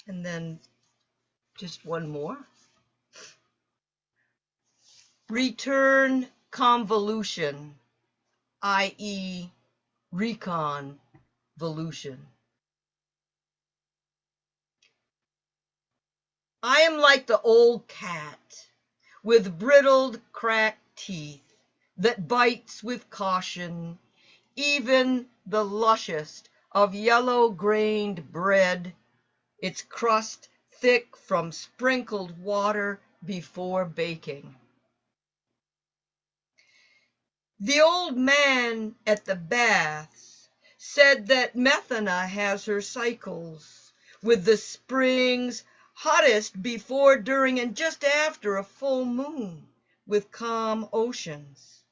And then just one more. Return convolution, i.e. reconvolution. I am like the old cat with brittled, cracked teeth that bites with caution, even the lushest of yellow-grained bread, its crust thick from sprinkled water before baking. The old man at the baths said that Methana has her cycles, with the springs hottest before, during, and just after a full moon, with calm oceans.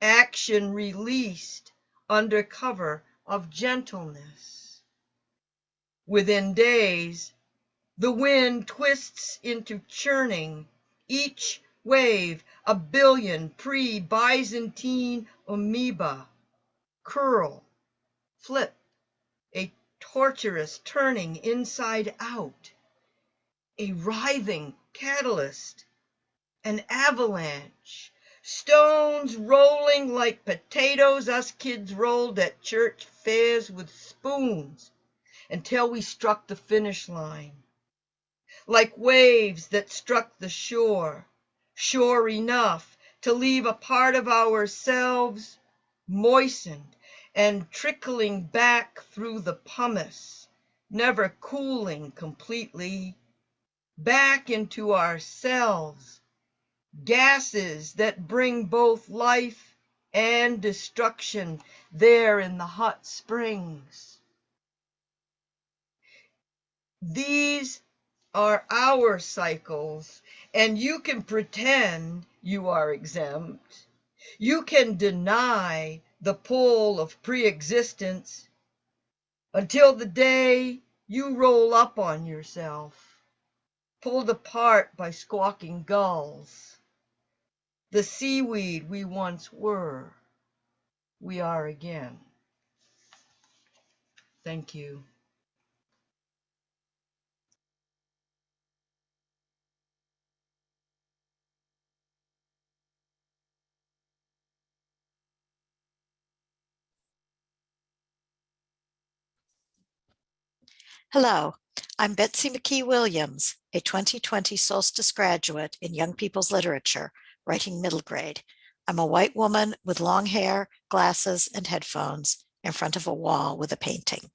Action released under cover of gentleness. Within days, the wind twists into churning, each wave a billion pre-Byzantine amoeba, curl, flip, a torturous turning inside out, a writhing catalyst, an avalanche, stones rolling like potatoes us kids rolled at church fairs with spoons until we struck the finish line. Like waves that struck the shore, shore enough to leave a part of ourselves moistened and trickling back through the pumice, never cooling completely, back into ourselves, gases that bring both life and destruction there in the hot springs. These are our cycles, and you can pretend you are exempt. You can deny the pull of pre-existence until the day you roll up on yourself, pulled apart by squawking gulls. The seaweed we once were, we are again. Thank you. Hello, I'm Betsy McKee Williams, a 2020 Solstice graduate in Young People's Literature, writing middle grade. I'm a white woman with long hair, glasses, and headphones in front of a wall with a painting.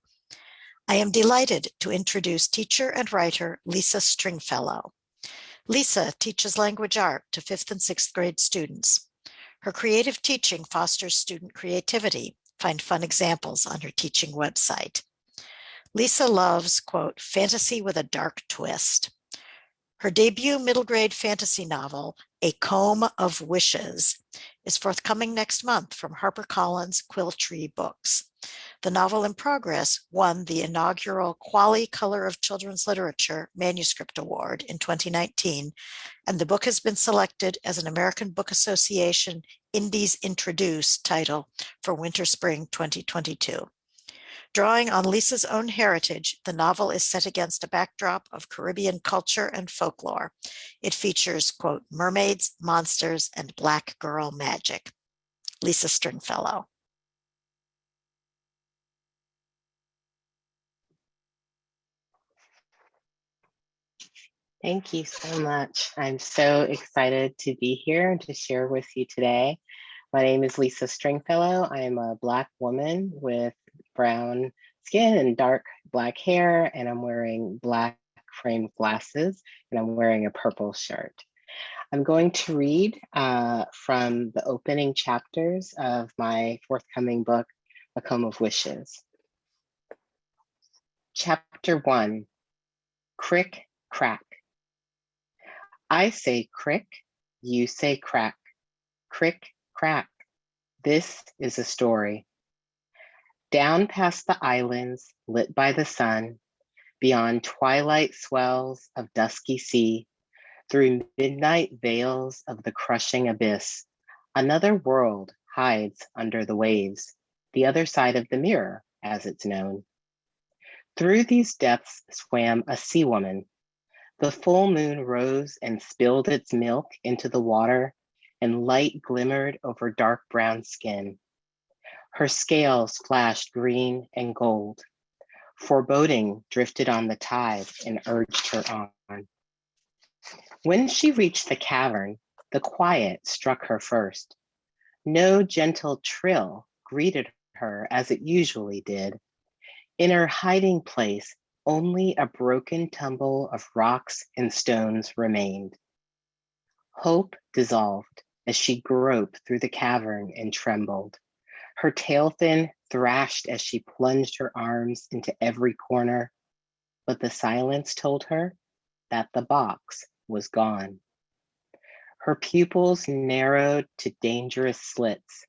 I am delighted to introduce teacher and writer Lisa Stringfellow. Lisa teaches language art to 5th and 6th grade students. Her creative teaching fosters student creativity. Find fun examples on her teaching website. Lisa loves, quote, fantasy with a dark twist. Her debut middle grade fantasy novel, A Comb of Wishes, is forthcoming next month from HarperCollins Quill Tree Books. The novel in progress won the inaugural Quali Color of Children's Literature Manuscript Award in 2019, and the book has been selected as an American Book Association Indies Introduced title for Winter-Spring 2022. Drawing on Lisa's own heritage, the novel is set against a backdrop of Caribbean culture and folklore. It features, quote, mermaids, monsters, and Black girl magic. Lisa Stringfellow. Thank you so much. I'm so excited to be here and to share with you today. My name is Lisa Stringfellow. I am a Black woman with brown skin and dark black hair, and I'm wearing black framed glasses, and I'm wearing a purple shirt. I'm going to read from the opening chapters of my forthcoming book, A Comb of Wishes. Chapter 1, Crick Crack. I say crick, you say crack. Crick crack. This is a story. Down past the islands lit by the sun, beyond twilight swells of dusky sea, through midnight veils of the crushing abyss, another world hides under the waves, the other side of the mirror, as it's known. Through these depths swam a sea woman. The full moon rose and spilled its milk into the water, and light glimmered over dark brown skin. Her scales flashed green and gold. Foreboding drifted on the tide and urged her on. When she reached the cavern, the quiet struck her first. No gentle trill greeted her as it usually did. In her hiding place, only a broken tumble of rocks and stones remained. Hope dissolved as she groped through the cavern and trembled. Her tail fin thrashed as she plunged her arms into every corner, but the silence told her that the box was gone. Her pupils narrowed to dangerous slits.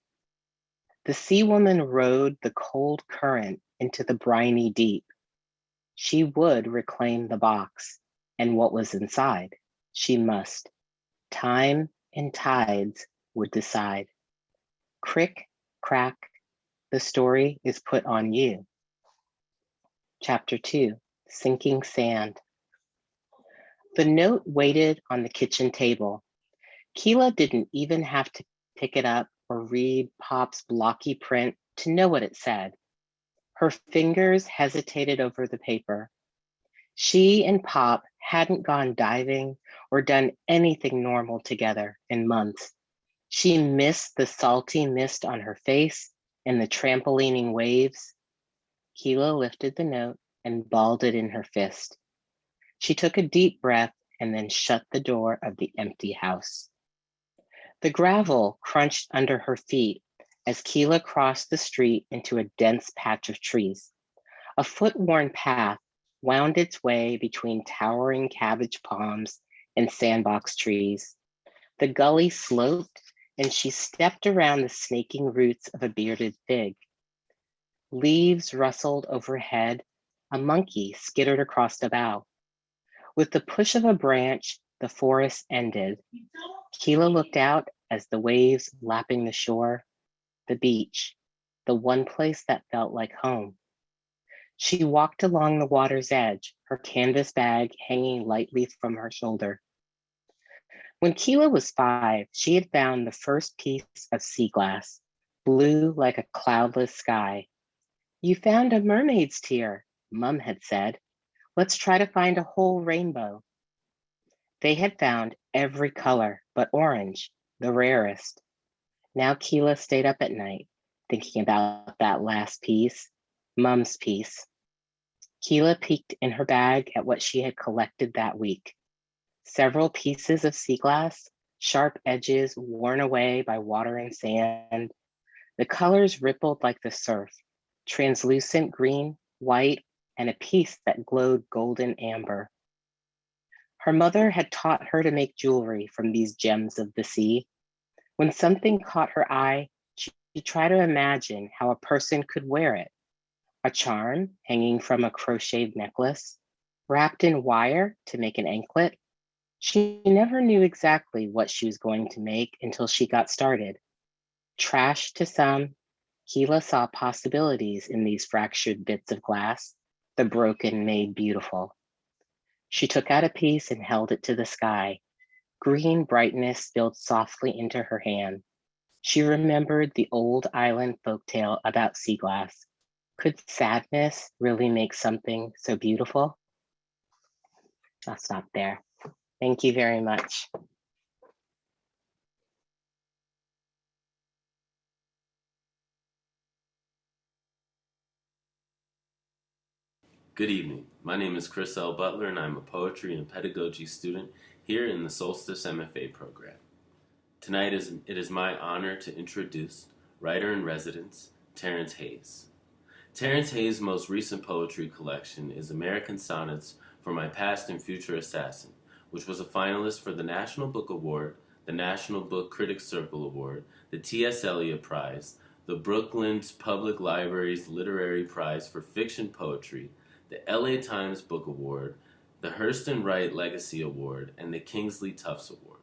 The sea woman rode the cold current into the briny deep. She would reclaim the box and what was inside. She must. Time and tides would decide. Crick, crack, the story is put on you. Chapter 2, Sinking Sand. The note waited on the kitchen table. Keela didn't even have to pick it up or read Pop's blocky print to know what it said. Her fingers hesitated over the paper. She and Pop hadn't gone diving or done anything normal together in months. She missed the salty mist on her face and the trampolining waves. Keela lifted the note and balled it in her fist. She took a deep breath and then shut the door of the empty house. The gravel crunched under her feet as Keela crossed the street into a dense patch of trees. A foot-worn path wound its way between towering cabbage palms and sandbox trees. The gully sloped, and she stepped around the snaking roots of a bearded fig. Leaves rustled overhead. A monkey skittered across the bough. With the push of a branch, the forest ended. Keela looked out as the waves lapping the shore, the beach, the one place that felt like home. She walked along the water's edge, her canvas bag hanging lightly from her shoulder. When Keela was 5, she had found the first piece of sea glass, blue like a cloudless sky. "You found a mermaid's tear," Mum had said. "Let's try to find a whole rainbow." They had found every color but orange, the rarest. Now Keela stayed up at night, thinking about that last piece, Mum's piece. Keela peeked in her bag at what she had collected that week. Several pieces of sea glass, sharp edges worn away by water and sand. The colors rippled like the surf, translucent green, white, and a piece that glowed golden amber. Her mother had taught her to make jewelry from these gems of the sea. When something caught her eye, she tried to imagine how a person could wear it. A charm hanging from a crocheted necklace, wrapped in wire to make an anklet. She never knew exactly what she was going to make until she got started. Trash to some, Keela saw possibilities in these fractured bits of glass, the broken made beautiful. She took out a piece and held it to the sky. Green brightness spilled softly into her hand. She remembered the old island folktale about sea glass. Could sadness really make something so beautiful? I'll stop there. Thank you very much. Good evening. My name is Chris L. Butler, and I'm a poetry and pedagogy student here in the Solstice MFA program. Tonight it is my honor to introduce writer-in-residence Terrance Hayes. Terrance Hayes' most recent poetry collection is American Sonnets for My Past and Future Assassin, which was a finalist for the National Book Award, the National Book Critics Circle Award, the T.S. Eliot Prize, the Brooklyn Public Library's Literary Prize for Fiction Poetry, the LA Times Book Award, the Hurston Wright Legacy Award, and the Kingsley Tufts Award.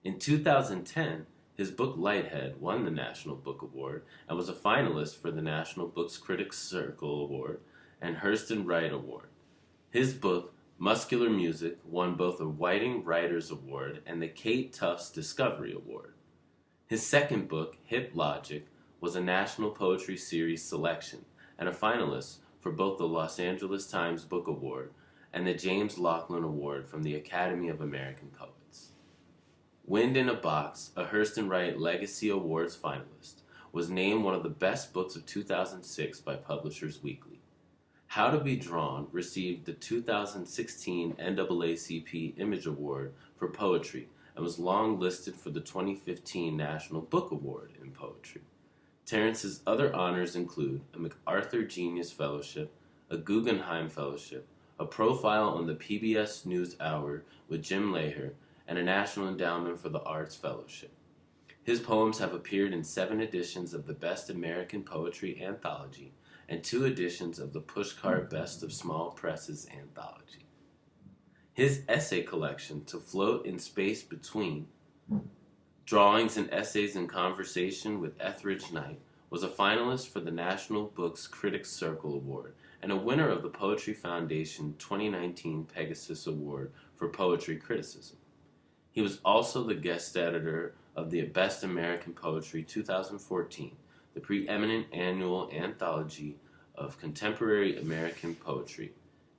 In 2010, his book Lighthead won the National Book Award and was a finalist for the National Books Critics Circle Award and Hurston Wright Award. His book, Muscular Music, won both a Whiting Writers Award and the Kate Tufts Discovery Award. His second book, Hip Logic, was a National Poetry Series selection and a finalist for both the Los Angeles Times Book Award and the James Laughlin Award from the Academy of American Poets. Wind in a Box, a Hurston Wright Legacy Awards finalist, was named one of the best books of 2006 by Publishers Weekly. How to Be Drawn received the 2016 NAACP Image Award for Poetry and was long listed for the 2015 National Book Award in Poetry. Terrance's other honors include a MacArthur Genius Fellowship, a Guggenheim Fellowship, a profile on the PBS NewsHour with Jim Leher, and a National Endowment for the Arts Fellowship. His poems have appeared in 7 editions of the Best American Poetry Anthology and 2 editions of the Pushcart Best of Small Presses anthology. His essay collection, To Float in Space Between, Drawings and Essays in Conversation with Etheridge Knight, was a finalist for the National Books Critics Circle Award and a winner of the Poetry Foundation 2019 Pegasus Award for Poetry Criticism. He was also the guest editor of the Best American Poetry 2014, the preeminent annual anthology of contemporary American poetry.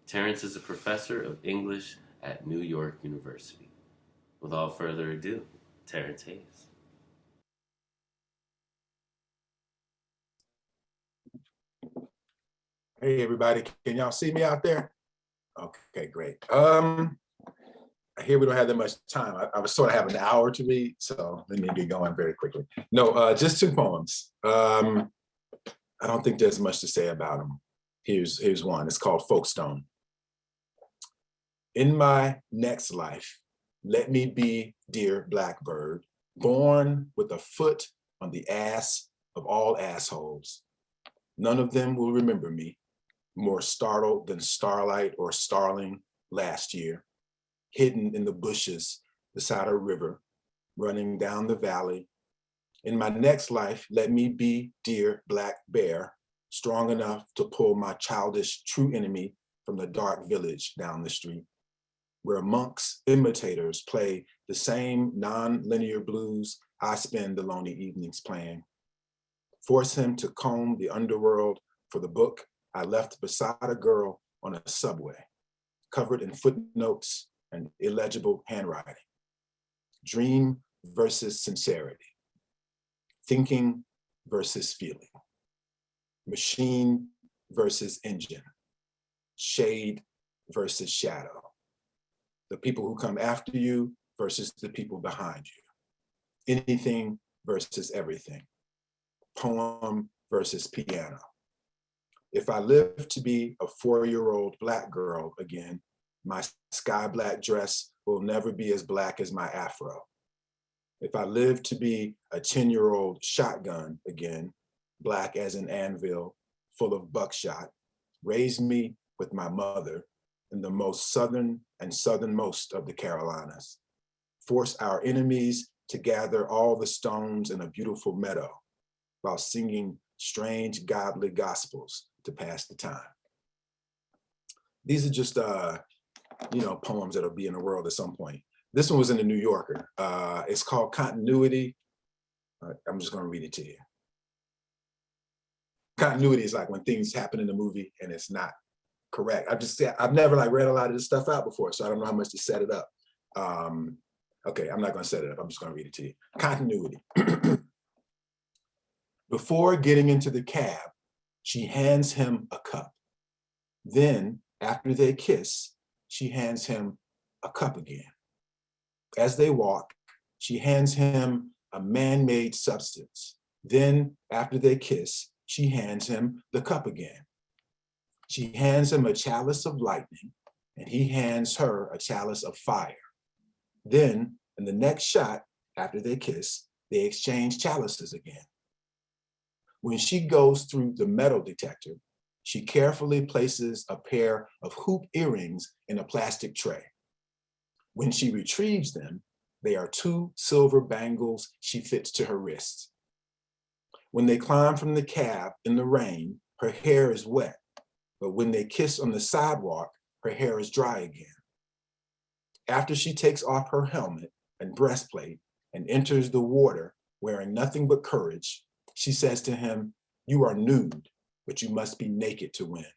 Terrance is a professor of English at New York University. Without further ado, Terrance Hayes. Hey everybody, can y'all see me out there? Okay, great. I hear we don't have that much time. I was sort of having an hour to read, so let me get going very quickly. No, just 2 poems. I don't think there's much to say about them. Here's one. It's called Folkestone. In my next life, let me be dear blackbird, born with a foot on the ass of all assholes. None of them will remember me, more startled than starlight or starling last year, hidden in the bushes beside a river, running down the valley. In my next life, let me be dear black bear, strong enough to pull my childish true enemy from the dark village down the street, where monks, imitators play the same non-linear blues I spend the lonely evenings playing. Force him to comb the underworld for the book I left beside a girl on a subway, covered in footnotes and illegible handwriting. Dream versus sincerity. Thinking versus feeling. Machine versus engine. Shade versus shadow. The people who come after you versus the people behind you. Anything versus everything. Poem versus piano. If I live to be a 4-year-old black girl again, my sky black dress will never be as black as my afro. If I live to be a 10-year-old shotgun again, black as an anvil, full of buckshot, raise me with my mother in the most southern and southernmost of the Carolinas. Force our enemies to gather all the stones in a beautiful meadow while singing strange godly gospels to pass the time. These are just, poems that'll be in the world at some point. This one was in the New Yorker. It's called Continuity. I'm just gonna read it to you. Continuity is like when things happen in the movie and it's not correct. I've never read a lot of this stuff out before, so I don't know how much to set it up. Okay, I'm not gonna set it up. I'm just gonna read it to you. Continuity. Before getting into the cab, she hands him a cup. Then, after they kiss, she hands him a cup again. As they walk, she hands him a man-made substance. Then, after they kiss, she hands him the cup again. She hands him a chalice of lightning, and he hands her a chalice of fire. Then, in the next shot, after they kiss, they exchange chalices again. When she goes through the metal detector, she carefully places a pair of hoop earrings in a plastic tray. When she retrieves them, they are 2 silver bangles she fits to her wrists. When they climb from the cab in the rain, her hair is wet, but when they kiss on the sidewalk, her hair is dry again. After she takes off her helmet and breastplate and enters the water wearing nothing but courage, she says to him, "You are nude, but you must be naked to win."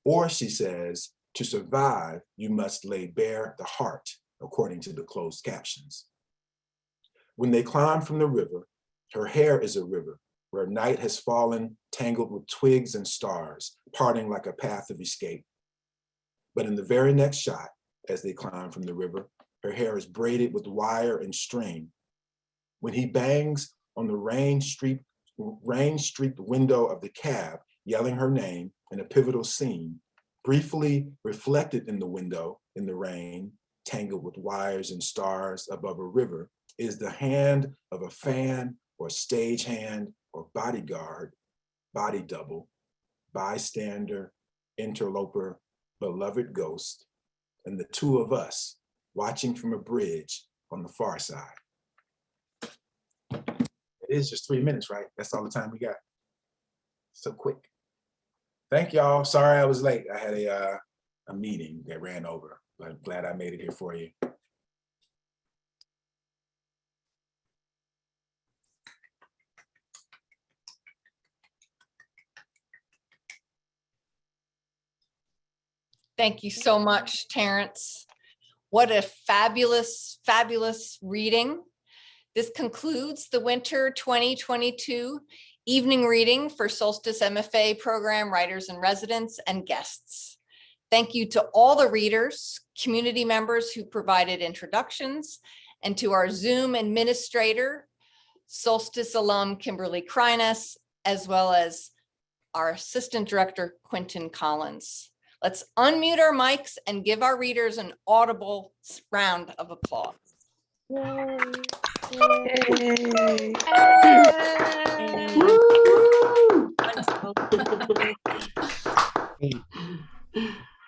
Or she says, "To survive, you must lay bare the heart," according to the closed captions. When they climb from the river, her hair is a river where night has fallen, tangled with twigs and stars, parting like a path of escape. But in the very next shot, as they climb from the river, her hair is braided with wire and string. When he bangs on the rain-streaked window of the cab, yelling her name in a pivotal scene, briefly reflected in the window in the rain, tangled with wires and stars above a river, is the hand of a fan or stagehand or bodyguard, body double, bystander, interloper, beloved ghost, and the two of us watching from a bridge on the far side. It is just 3 minutes, right? That's all the time we got. So quick. Thank y'all. Sorry I was late. I had a meeting that ran over, but I'm glad I made it here for you. Thank you so much, Terrance. What a fabulous, fabulous reading. This concludes the winter 2022 evening reading for Solstice MFA program writers and residents and guests. Thank you to all the readers, community members who provided introductions, and to our Zoom administrator, Solstice alum Kimberly Kreines, as well as our assistant director, Quentin Collins. Let's unmute our mics and give our readers an audible round of applause. Yay.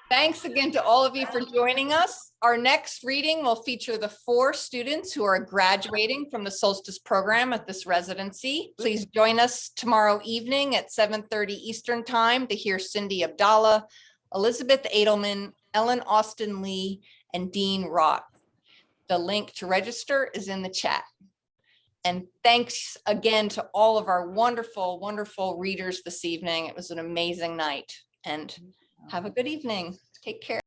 Thanks again to all of you for joining us. Our next reading will feature the 4 students who are graduating from the Solstice program at this residency. Please join us tomorrow evening at 7:30 Eastern Time to hear Cindy Abdallah, Elizabeth Edelman, Ellen Austin Lee, and Dean Roth. The link to register is in the chat. And thanks again to all of our wonderful, wonderful readers this evening. It was an amazing night, and have a good evening. Take care.